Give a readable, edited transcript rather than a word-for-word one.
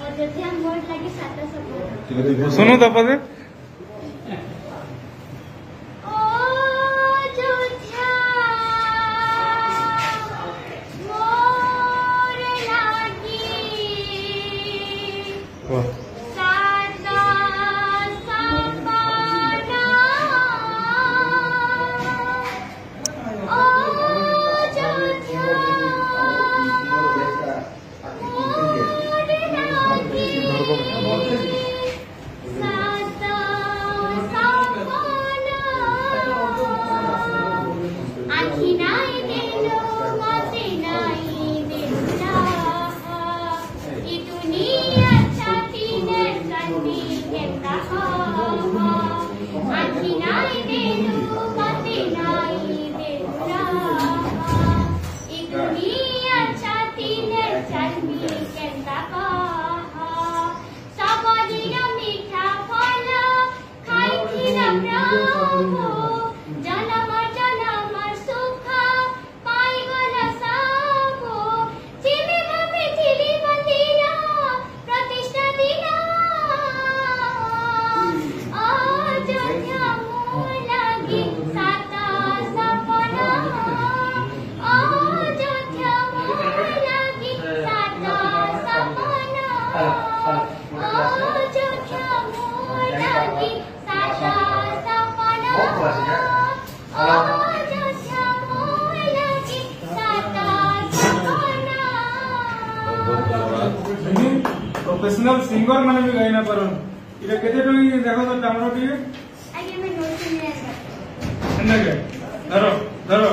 अयोध्या मोर लगी साता सपना सुनो तो पदे प्रोफेशनल सिंगर माने भी गाइना परन इटा केते टंगी देखो तो टामरो टिके आगे में नोट सुनिए धरो